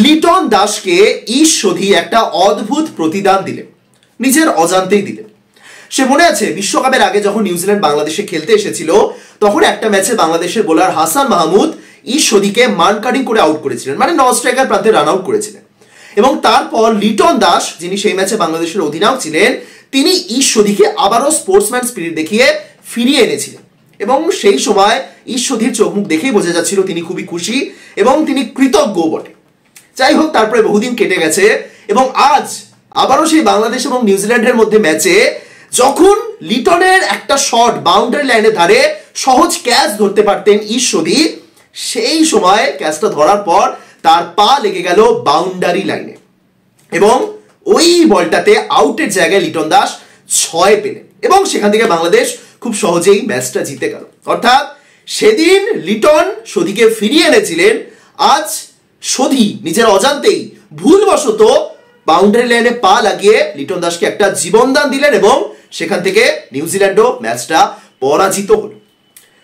লিটন দাসকে ঈশ্বরী একটা অদ্ভুত প্রতিদান দিলেন, নিজের অজান্তেই দিলেন। সে মনে আছে বিশ্বকাপের আগে যখন নিউজিল্যান্ড বাংলাদেশে খেলতে এসেছিল, তখন একটা ম্যাচে বাংলাদেশের বোলার হাসান মাহমুদ ঈশ্বরীকে মান কাটিং করে আউট করেছিলেন, মানে নন স্ট্রাইকার প্রান্তে রান আউট করেছিলেন। এবং তারপর লিটন দাস, যিনি সেই ম্যাচে বাংলাদেশের অধিনায়ক ছিলেন, তিনি ঈশ্বরীকে আবারও স্পোর্টসম্যান স্পিরিট দেখিয়ে ফিরিয়ে এনেছিলেন। এবং সেই সময় ঈশ্বরীর চোখ মুখ দেখেই বোঝা যাচ্ছিল তিনি খুবই খুশি এবং তিনি কৃতজ্ঞ বটে। যাই হোক, তারপরে বহুদিন কেটে গেছে এবং আজ আবারও সেই বাংলাদেশ এবং নিউজিল্যান্ডের মধ্যে ম্যাচে যখন লিটনের একটা শট বাউন্ডারি লাইনে ধারে সহজ ক্যাচ ধরতে পারতেন ঈশ্বরী, সেই সময় ক্যাচটা ধরার পর তার পা লেগে গেল বাউন্ডারি লাইনে এবং ওই বলটাতে আউটের জায়গায় লিটন দাস 6 পেলেন এবং সেখান থেকে বাংলাদেশ খুব সহজেই ম্যাচটা জিতে গেল। অর্থাৎ সেদিন লিটন সদীকে ফিরিয়ে এনেছিলেন, আজ সদী নিজের অজান্তেই ভুলবশত বাউন্ডারি লাইনে পা লাগিয়ে লিটন দাসকে একটা জীবনদান দিলেন এবং সেখান থেকে নিউজিল্যান্ডও ম্যাচটা পরাজিত হল।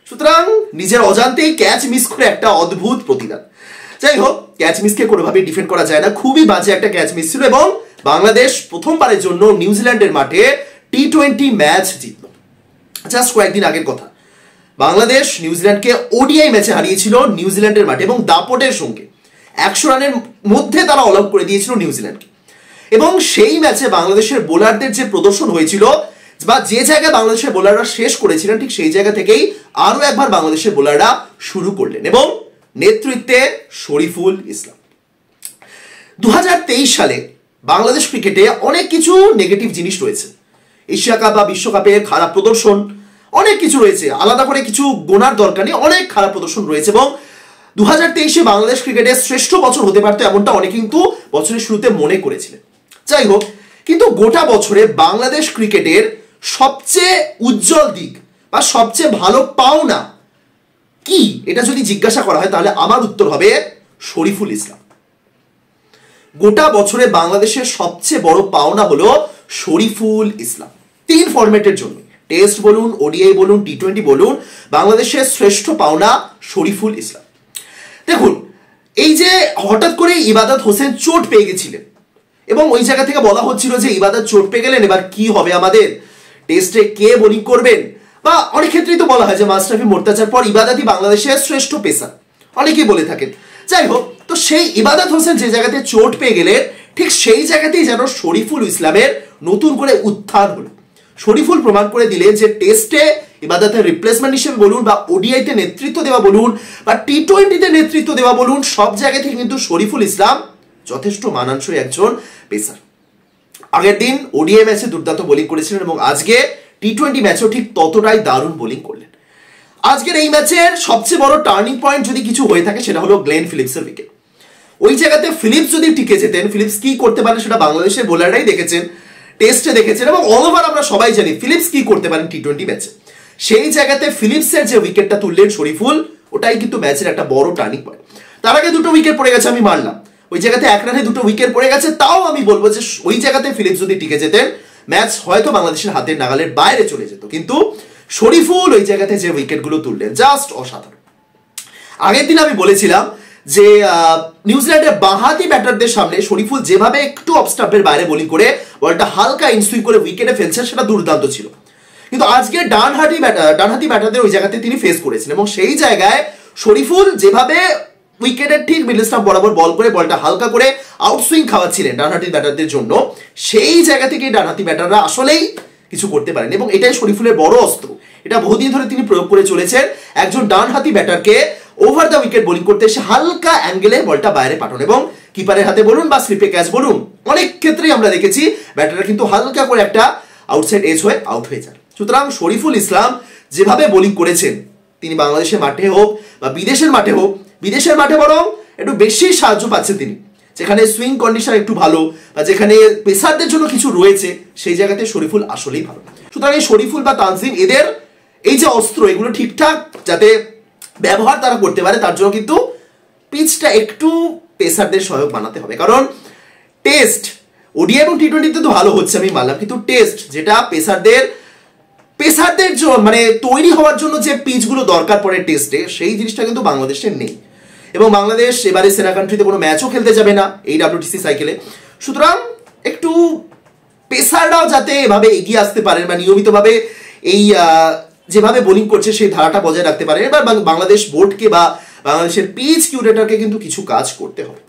সুতরাং নিজের অজান্তেই ক্যাচ মিস করে একটা অদ্ভুত প্রতিদান। যাই হোক, ক্যাচ মিসকে কোনোভাবেই ডিফেন্ড করা যায় না, খুবই বাজে একটা ক্যাচ মিস ছিল এবং বাংলাদেশ প্রথমবারের জন্য নিউজিল্যান্ডের মাঠে টি20 ম্যাচ জিতল। জাস্ট কয়েকদিন আগের কথা, বাংলাদেশ নিউজিল্যান্ডকে ওডিআই ম্যাচে হারিয়েছিল নিউজিল্যান্ডের মাঠে এবং দাপটের সঙ্গে 100 রানের মধ্যে তারা অল আউট করে দিয়েছিল নিউজিল্যান্ডকে। এবং সেই ম্যাচে বাংলাদেশের বোলারদের যে প্রদর্শন হয়েছিল বা যে জায়গায় বাংলাদেশের বোলাররা শেষ করেছিলেন, ঠিক সেই জায়গা থেকেই আরো একবার বাংলাদেশের বোলাররা শুরু করলেন এবং নেতৃত্বে শরীফুল ইসলাম। 2023 সালে বাংলাদেশ ক্রিকেটে অনেক কিছু নেগেটিভ জিনিস রয়েছে, এশিয়া কাপ বা বিশ্বকাপের খারাপ প্রদর্শন, অনেক কিছু রয়েছে, আলাদা করে কিছু গোনার দরকার নেই, অনেক খারাপ প্রদর্শন রয়েছে এবং 2023-এ বাংলাদেশ ক্রিকেটের শ্রেষ্ঠ বছর হতে পারতো এমনটা অনেকে কিন্তু বছরের শুরুতে মনে করেছিলেন। যাই হোক, কিন্তু গোটা বছরে বাংলাদেশ ক্রিকেটের সবচেয়ে উজ্জ্বল দিক বা সবচেয়ে ভালো পাওনা কি, এটা যদি জিজ্ঞাসা করা হয় তাহলে আমার উত্তর হবে শরীফুল ইসলাম। গোটা বছরে বাংলাদেশের সবচেয়ে বড় পাওনা হলো শরীফুল ইসলাম। 3 ফরম্যাটের জন্য, টেস্ট বলুন, ওডিআই বলুন, টি20 বলুন, বাংলাদেশের শ্রেষ্ঠ পাওনা শরীফুল ইসলাম। দেখুন, এই যে হঠাৎ করে ইবাদত হোসেন চোট পেয়ে গেছিলেন এবং ওই জায়গা থেকে বলা হচ্ছিল যে ইবাদত চোট পেয়ে গেলেন, এবার কি হবে আমাদের, টেস্টে কে বোলিং করবেন, বা অনেক ক্ষেত্রেই তো বলা হয় যে মাশরাফি মোর্তাজার পর ইবাদতই বাংলাদেশের শ্রেষ্ঠ পেসার, অনেকেই বলে থাকেন। যাই হোক, তো সেই ইবাদত হোসেন যে জায়গাতে চোট পেয়ে গেলেন, ঠিক সেই জায়গাতেই যেন শরীফুল ইসলামের নতুন করে উত্থান হলো। শরীফুল প্রমাণ করে দিলেন যে টেস্টে ইবাদতের রিপ্লেসমেন্ট হিসেবে বলুন বা ওডিআইতে নেতৃত্ব দেওয়া বলুন বা টি20তে নেতৃত্ব দেওয়া বলুন, সব জায়গা থেকে কিন্তু শরীফুল ইসলাম যথেষ্ট মানানসই একজন পেসার। আগের দিন ওডিআই ম্যাচে দুর্দান্ত বোলিং করেছিলেন এবং আজকে টি20 ম্যাচেও ঠিক ততটাই দারুণ বোলিং করলেন। আজকের এই ম্যাচের সবচেয়ে বড় টার্নিং পয়েন্ট যদি কিছু হয়ে থাকে সেটা হলো গ্লেন ফিলিপসের উইকেট। ওই জায়গাতে ফিলিপস যদি টিকে যেতেন, ফিলিপস কি করতে পারেন সেটা বাংলাদেশের বোলাররাই দেখেছেন, টেস্টে দেখেছেন এবং অল ওভার আমরা সবাই জানি ফিলিপস কি করতে পারেন টি20 ম্যাচে। সেই জায়গাতে ফিলিপসের যে উইকেটটা তুললেন শরীফুল, ওটাই কিন্তু ম্যাচের একটা বড় টার্নিং পয়েন্ট। তার আগে 2টো উইকেট পড়ে গেছে, আমি মানলাম, ওই জায়গাতে 1 রানে 2টো উইকেট পড়ে গেছে, তাও আমি বলবো যে ওই জায়গাতে ফিলিপস যদি টিকে যেতেন ম্যাচ হয়তো বাংলাদেশের হাতের নাগালের বাইরে চলে যেত। কিন্তু শরীফুল ওই জায়গাতে যে উইকেটগুলো তুললেন জাস্ট অসাধারণ। আগের দিন আমি বলেছিলাম যে নিউজিল্যান্ডের বাঁহাতি ব্যাটারদের সামনে শরীফুল যেভাবে একটু অফ স্টাম্পের বাইরে বোলিং করে বলটা হালকা ইনসুইং করে উইকেটে ফেলছেন, সেটা দুর্দান্ত ছিল। কিন্তু আজকে ডানহাতি ব্যাটারদের ওই জায়গাতে তিনি ফেস করেছেন এবং সেই জায়গায় শরীফুল যেভাবে উইকেটের ঠিক মিডল স্টাম্প বরাবর বল করে বলটা হালকা করে আউটসুইং খাওয়াচ্ছিলেন ডানহাতি ব্যাটারদের জন্য, সেই জায়গা থেকে ডানহাতি ব্যাটাররা আসলেই কিছু করতে পারেন এবং এটাই শরীফুলের বড় অস্ত্র। এটা বহুদিন ধরে তিনি প্রয়োগ করে চলেছেন, একজন ডানহাতি ব্যাটারকে ওভার দ্য উইকেট বোলিং করতে এসে হালকা অ্যাঙ্গেলে বলটা বাইরে পাঠানো এবং কিপারের হাতে বলুন বা স্লিপে ক্যাচ বলুন, অনেক ক্ষেত্রেই আমরা দেখেছি ব্যাটাররা কিন্তু হালকা করে একটা আউটসাইড এজ হয়ে আউট হয়ে যান। সুতরাং শরীফুল ইসলাম যেভাবে বোলিং করেছেন, তিনি বাংলাদেশের মাঠে হোক বা বিদেশের মাঠে হোক, বিদেশের মাঠে বরং একটু বেশি সাহায্য পাচ্ছেন তিনি, যেখানে সুইং কন্ডিশন একটু ভালো বা যেখানে পেসারদের জন্য কিছু রয়েছে, সেই জায়গাতে শরীফুল আসলেই ভালো। সুতরাং এই শরীফুল বা তানজিম এদের এই যে অস্ত্র, এগুলো ঠিকঠাক যাতে ব্যবহার তারা করতে পারে, তার জন্য কিন্তু পিচটা একটু পেসারদের সহায়ক বানাতে হবে। কারণ টেস্ট, ওডিআই এবং টি20তে তো ভালো হচ্ছে আমি মানলাম, কিন্তু টেস্ট যেটা পেসারদের মানে তৈরি হওয়ার জন্য যে পিচগুলো দরকার পড়ে টেস্টে, সেই জিনিসটা কিন্তু বাংলাদেশের নেই এবং বাংলাদেশ এবারে সেরা কান্ট্রিতে কোনো ম্যাচও খেলতে যাবে না এই WTC সাইকেলে। সুতরাং একটু পেসাররাও যাতে এভাবে এগিয়ে আসতে পারেন বা নিয়মিতভাবে এই যেভাবে বোলিং করছে সেই ধারাটা বজায় রাখতে পারেন। এবার বাংলাদেশ বোর্ডকে বা বাংলাদেশের পিচ কিউরেটরকে কিন্তু কিছু কাজ করতে হবে।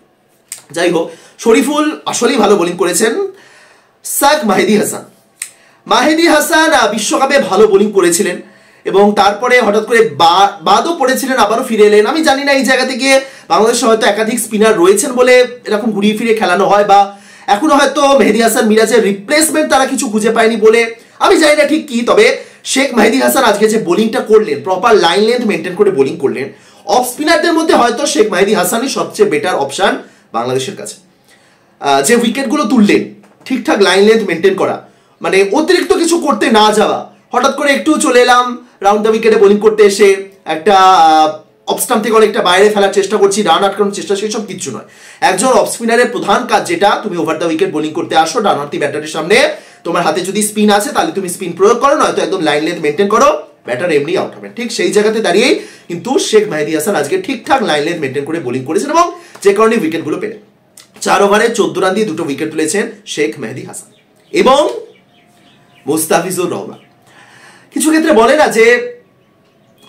যাই হোক, শরীফুল আসলেই ভালো বোলিং করেছেন। মাহেদী হাসান বিশ্বকাপে ভালো বোলিং করেছিলেন এবং তারপরে হঠাৎ করে বাদও পড়েছিলেন, আবারও ফিরে এলেন। আমি জানি না এই জায়গাতে গিয়ে বাংলাদেশে হয়তো একাধিক স্পিনার রয়েছেন বলে এরকম ঘুরিয়ে ফিরে খেলানো হয়, বা এখনো হয়তো মেহেদী হাসান মিরাজের রিপ্লেসমেন্ট তারা কিছু খুঁজে পায়নি বলে, আমি জানি না ঠিক কি। তবে শেখ মেহেদী হাসান আজকে যে বোলিংটা করলেন, প্রপার লাইন লেন্থ মেনটেন করে বোলিং করলেন, অফ স্পিনারদের মধ্যে হয়তো শেখ মেহেদী হাসানই সবচেয়ে বেটার অপশন বাংলাদেশের কাছে। যে উইকেটগুলো তুললেন, ঠিকঠাক লাইন লেন্থ মেনটেন করা, মানে অতিরিক্ত কিছু করতে না যাওয়া, হঠাৎ করে একটু চলে এলাম রাউন্ড দ্য উইকেটে বোলিং করতে এসে একটা অফ স্টাম্প থেকে অনেকটা বাইরে ফেলার চেষ্টা করছি, রান আটকানোর চেষ্টা, সেই সব কিছু নয়। একজন অফ স্পিনারের প্রধান কাজ যেটা, তুমি ওভার দ্য উইকেট বোলিং করতে আসো, ডানহাতি ব্যাটারের সামনে তোমার হাতে যদি স্পিন আছে তাহলে তুমি স্পিন প্রয়োগ করো, নয়তো একদম লাইন লেন্থ মেনটেন করো, ব্যাটার এমনি আউট হবে। ঠিক সেই জায়গাতে দাঁড়িয়েই কিন্তু শেখ মেহেদী হাসান আজকে ঠিকঠাক লাইন লেন্থ মেনটেন করে বোলিং করেছেন এবং যে কারণে উইকেটগুলো পেলেন। 4 ওভারে 14 রান দিয়ে 2টো উইকেট তুলেছেন শেখ মেহেদী হাসান এবং মুস্তাফিজুর রহমান। কিছু ক্ষেত্রে বলে না যে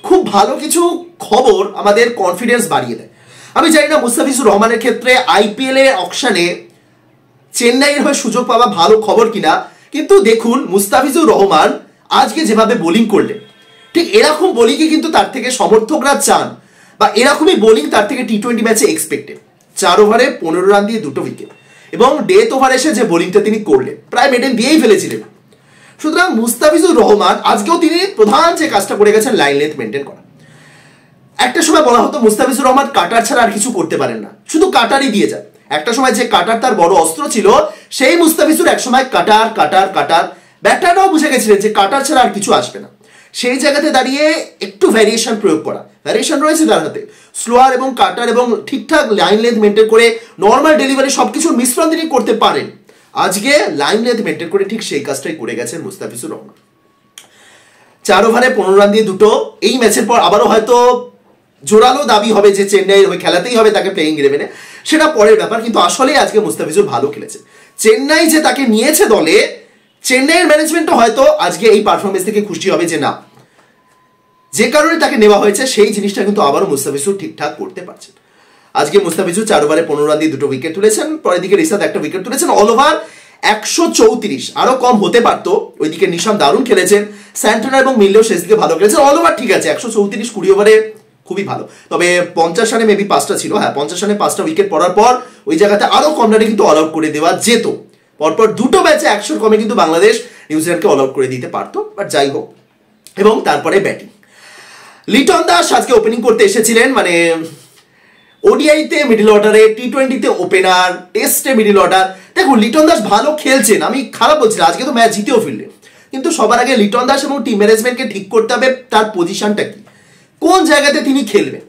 খুব ভালো কিছু খবর আমাদের কনফিডেন্স বাড়িয়ে দেয়। আমি জানি না মুস্তাফিজুর রহমানের ক্ষেত্রে IPL এর অকশনে চেন্নাইয়ের হয়ে সুযোগ পাওয়া ভালো খবর কিনা, কিন্তু দেখুন মুস্তাফিজুর রহমান আজকে যেভাবে বোলিং করলেন, ঠিক এরকম বোলিংই কিন্তু তার থেকে সমর্থকরা চান, বা এরকমই বোলিং তার থেকে T20 ম্যাচে এক্সপেক্টেড। 4 ওভারে 15 রান দিয়ে 2টো উইকেট এবং ডেথ ওভার এসে যে বোলিংটা তিনি করলেন প্রায় মেডেন দিয়েই ফেলেছিলেন। সুতরাং মুস্তাফিজুর রহমান আজকেও তিনি প্রধান যে কাজটা করে গেছেন লাইন লেন্থ মেনটেন করা। একটা সময় বলা হতো মুস্তাফিজুর রহমান কাটার ছাড়া আর কিছু করতে পারেন না, শুধু কাটারই দিয়ে যান। একটা সময় যে কাটার তার বড় অস্ত্র ছিল, সেই মুস্তাফিজুর একসময় কাটার কাটার কাটার, ব্যাটাররাও বুঝে গেছিলেন যে কাটার ছাড়া আর কিছু আসবে না। সেই জায়গাতে দাঁড়িয়ে একটু ভ্যারিয়েশন প্রয়োগ করা, ভ্যারিয়েশন রয়েছে তার হাতে, স্লোয়ার এবং কাটার এবং ঠিকঠাক লাইন লেন্থ মেনটেন করে নর্মাল ডেলিভারি সবকিছুর মিশ্রণ তিনি করতে পারেন। আজকে লাইন লেন্থ মেনটেন করে ঠিক সেই কাজটাই করে গেছেন মুস্তাফিজুর রহমান। 4 ওভারে 15 রান দিয়ে 2টো। এই ম্যাচের পর আবারও হয়তো জোরালো দাবি হবে যে চেন্নাইয়ের হয়ে খেলাতেই হবে তাকে প্লেইং ইলেভেনে, সেটা পরের ব্যাপার। কিন্তু আসলে আজকে মুস্তাফিজুর ভালো খেলেছে। চেন্নাই যে তাকে নিয়েছে দলে, চেন্নাইয়ের ম্যানেজমেন্টও হয়তো আজকে এই পারফরমেন্স থেকে খুশি হবে যে না, যে কারণে তাকে নেওয়া হয়েছে সেই জিনিসটা কিন্তু আবারও মুস্তাফিজুর ঠিকঠাক করতে পারছেন। আজকে মুস্তাফিজুর 4 ওভারে 15 রান দিয়ে 2টো উইকেট তুলেছেন। পরের দিকে রিশাদ একটা উইকেট তুলেছেন। অল ওভার 134, আরো কম হতে পারতো। ওইদিকে নিশাম দারুণ খেলেছেন, স্যান্টনা এবং মিললেও শেষ দিকে ভালো খেলেছেন। অল ওভার ঠিক আছে, 134 20 ওভারে খুবই ভালো। তবে 50 রানে মেবি 5টা ছিল, হ্যাঁ 50 রানে 5টা উইকেট পড়ার পর ওই জায়গাতে আরো কম রানে কিন্তু অল আউট করে দেওয়া যেত। পরপর 2টো ম্যাচে 100 কমে কিন্তু বাংলাদেশ নিউজিল্যান্ডকে অল আউট করে দিতে পারতো, বাট যাই হোক। এবং তারপরে ব্যাটিং, লিটন দাস আজকে ওপেনিং করতে এসেছিলেন। মানে ওডিআইতে মিডল অর্ডারে, T20তে ওপেনার, টেস্টে মিডল অর্ডার। দেখুন লিটন দাস ভালো খেলছেন, আমি খারাপ বলছি না, আজকে তো ম্যাচ জিতেও ফিরলেন। কিন্তু সবার আগে লিটন দাস এবং টিম ম্যানেজমেন্টকে ঠিক করতে হবে তার পজিশনটা কি, কোন জায়গাতে তিনি খেলবেন।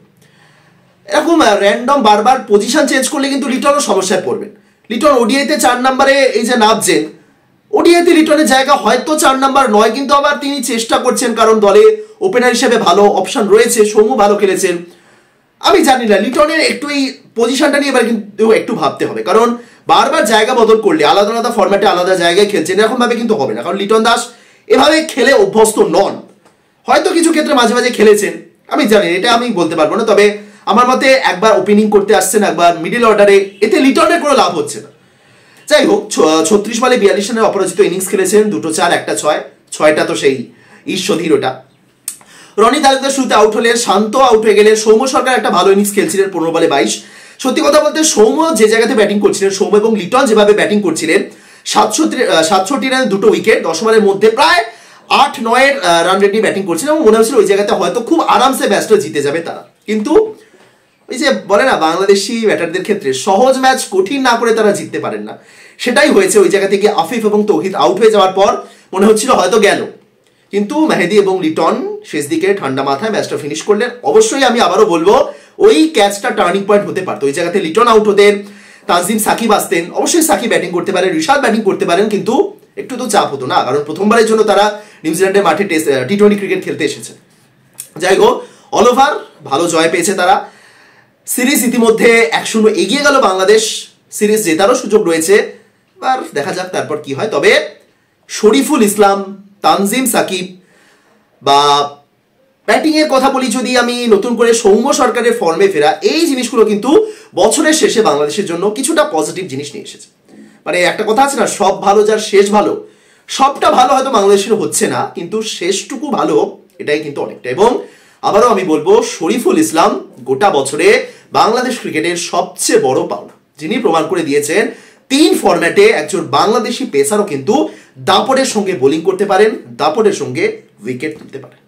এরকম র্যান্ডম বারবার পজিশন চেঞ্জ করলে কিন্তু লিটনও সমস্যায় পড়বেন। লিটন ওডিআইতে 4 নম্বরে এই যে নামছেন, ওডিআইতে লিটনের জায়গা হয়তো 4 নম্বর নয়, কিন্তু আবার তিনি চেষ্টা করছেন কারণ দলে ওপেনার হিসেবে ভালো অপশন রয়েছে, সৌম্য ভালো খেলেছেন। আমি জানি না, লিটনের একটু এই পজিশনটা নিয়ে এবার কিন্তু একটু ভাবতে হবে, কারণ বারবার জায়গা বদল করলে আলাদা আলাদা ফরম্যাটে আলাদা জায়গায় খেলছেন, এরকম ভাবে কিন্তু হবে না। কারণ লিটন দাস এভাবে খেলে অভ্যস্ত নন। হয়তো কিছু ক্ষেত্রে মাঝে মাঝে খেলেছেন, আমি জানি, এটা আমি বলতে পারবো না। তবে আমার মতে একবার ওপেনিং করতে আসছেন, একবার মিডল অর্ডারে, এতে লিটনের কোনো লাভ হচ্ছে না। যাই হোক, 36 বলে 42 রানের অপরাজিত ইনিংস খেলেছেন, 2টো 4 একটা 6, 6টা তো সেই ঈশ্বধীর ওটা। রনি তালুকদার শুরুতে আউট হলেন, শান্ত আউট হয়ে গেলেন। সৌম্য সরকার একটা ভালো ইনিংস খেলছিলেন 15 বলে 22। সত্যি কথা বলতে সৌম্য যে জায়গাতে ব্যাটিং করছিলেন, সৌম্য এবং লিটন যেভাবে ব্যাটিং করছিলেন, 67 রানে 2টো উইকেট, 10 ওভারের মধ্যে প্রায় 8-9 রান রেট নিয়ে ব্যাটিং করছিলেন এবং মনে হচ্ছিল ওই জায়গাতে হয়তো খুব আরামসে ম্যাচটা জিতে যাবে তারা। কিন্তু ওই যে বলে না, বাংলাদেশি ব্যাটারদের ক্ষেত্রে সহজ ম্যাচ কঠিন না করে তারা জিততে পারেন না, সেটাই হয়েছে। ওই জায়গা থেকে আফিফ এবং তৌহিদ আউট হয়ে যাওয়ার পর মনে হচ্ছিল হয়তো গেল, কিন্তু মেহেদী এবং লিটন শেষ দিকে ঠান্ডা মাথায় ম্যাচটা ফিনিশ করলেন। অবশ্যই আমি আবারও বলবো, ওই ক্যাচটা টার্নিং পয়েন্ট হতে পারতো। ওই জায়গাতে লিটন আউট হতেন, তানজিম সাকিব আসতেন। অবশ্যই সাকিব ব্যাটিং করতে পারেন, রিশাদ ব্যাটিং করতে পারেন, কিন্তু একটু তো চাপ হতো না, কারণ প্রথমবারের জন্য তারা নিউজিল্যান্ডের মাঠে T20 ক্রিকেট খেলতে এসেছে। যাই হোক, অল ওভার ভালো জয় পেয়েছে তারা। সিরিজ ইতিমধ্যে 1-0 এগিয়ে গেল বাংলাদেশ, সিরিজ জেতারও সুযোগ রয়েছে, আর দেখা যাক তারপর কি হয়। তবে শরীফুল ইসলাম, তানজিম সাকিব বা ব্যাটিংয়ের কথা বলি যদি আমি, নতুন করে সৌম্য সরকারের ফর্মে ফেরা, এই জিনিসগুলো কিন্তু বছরের শেষে বাংলাদেশের জন্য কিছুটা পজিটিভ জিনিস নিয়ে এসেছে। মানে একটা কথা আছে না, সব ভালো যার শেষ ভালো, সবটা ভালো হয়তো বাংলাদেশের হচ্ছে না, কিন্তু শেষটুকু ভালো, এটাই কিন্তু অনেকটা। এবং আবারও আমি বলবো, শরীফুল ইসলাম গোটা বছরে বাংলাদেশ ক্রিকেটের সবচেয়ে বড় পাওনা, যিনি প্রমাণ করে দিয়েছেন 3 ফরম্যাটে একজন বাংলাদেশি পেসারও কিন্তু দাপটের সঙ্গে বোলিং করতে পারেন, দাপটের সঙ্গে উইকেট তুলতে পারেন।